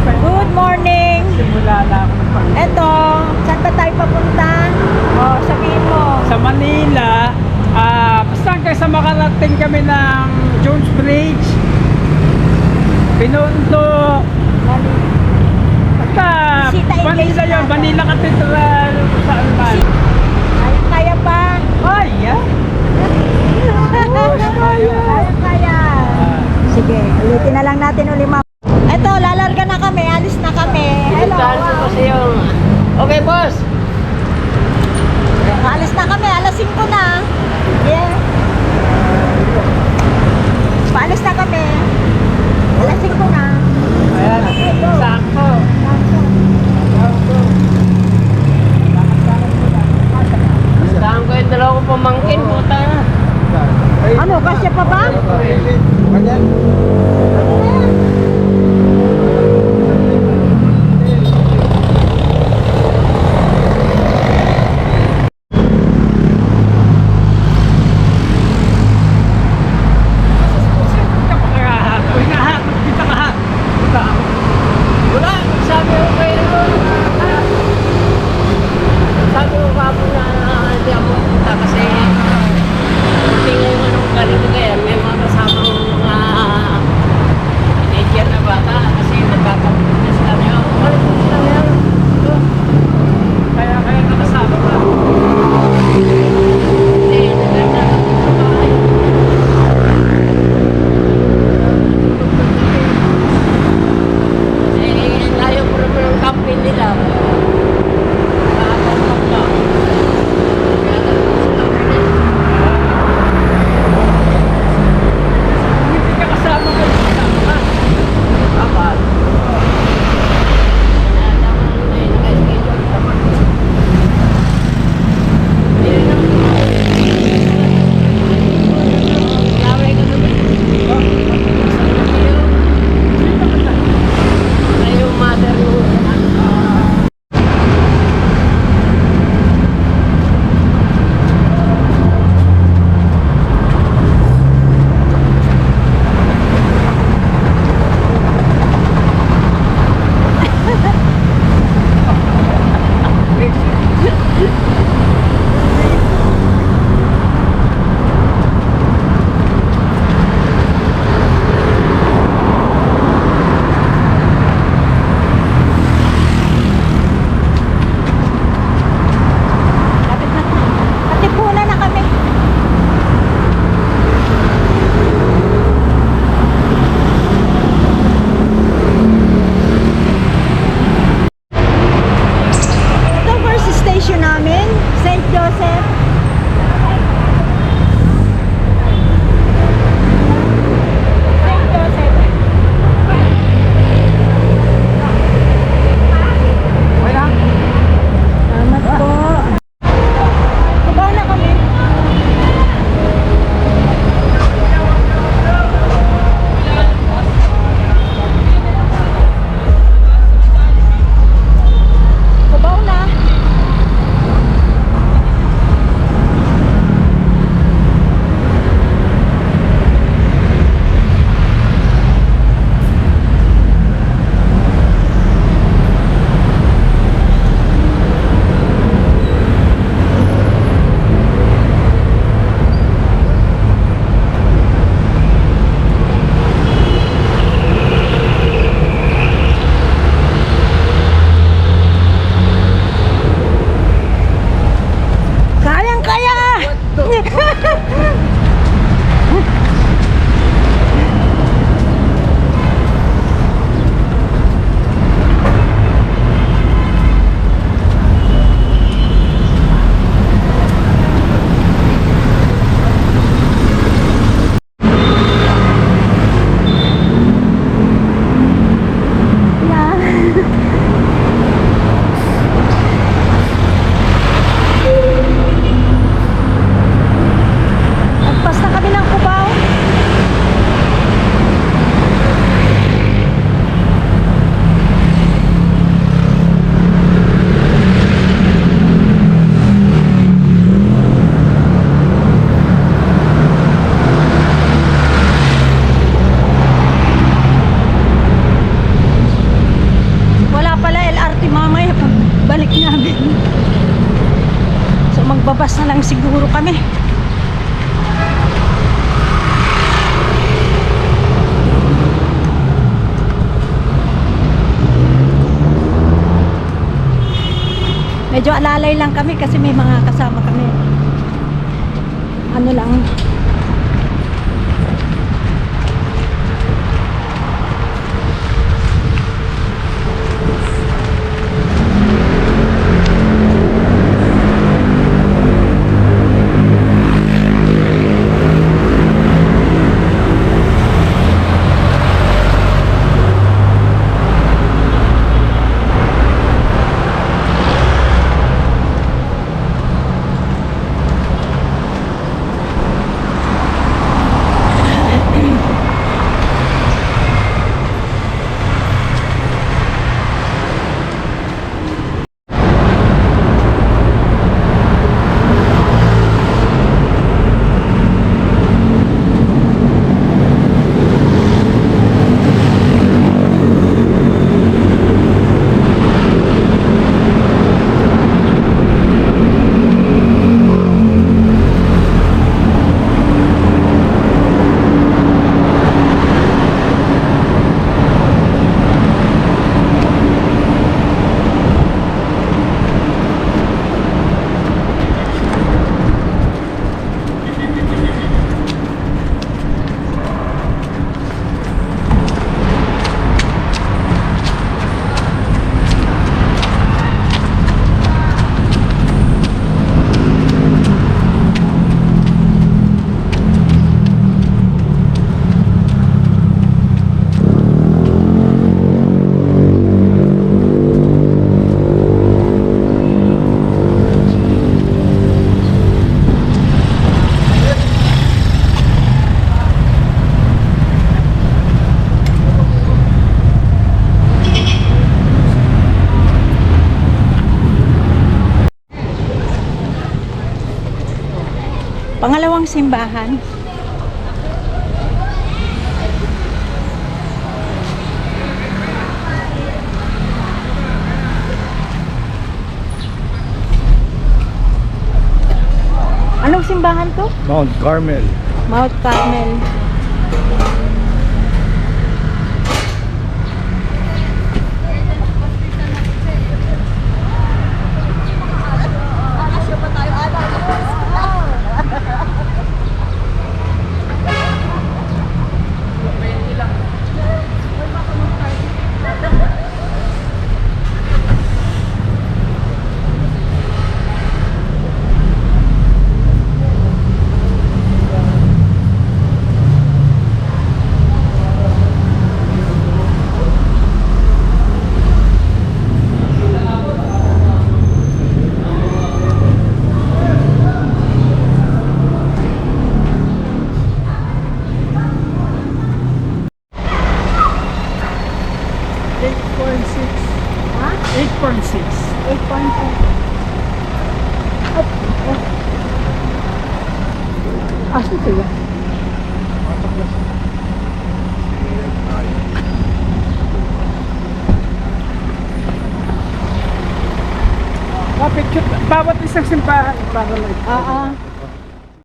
Good morning. Simula na ako ng pag- Eto, saan ba tayo papunta? Oh, sabihin mo. Sa Manila, basta hanggang sa makarating kami ng Jones Bridge, Binondo, basta Bisita English Manila yun, natin. Manila Cathedral, saan man. Ay, kaya pa. Ay, yeah. Kaya. Sige, ulitin na lang natin uli, ma'am. Eto, lalarga na kami. Alis na kami. Hello. Okay, boss. Alis na kami. Alas 5 na. Yeah. Paalis na kami. Alas 5 na. Ayan, sakto. Saan ko yung dalawa ko pamangkin, puta na. Ano, kasya pa ba? na lang siguro kami. Medyo alalay lang kami kasi may mga kasama kami. Ano lang. Pangalawang simbahan. Anong simbahan to? Mount Carmel. Mount Carmel. Ha? 8.6. 8.2. Asan sila? Picture, bawat isang simbahan para lang. Oo.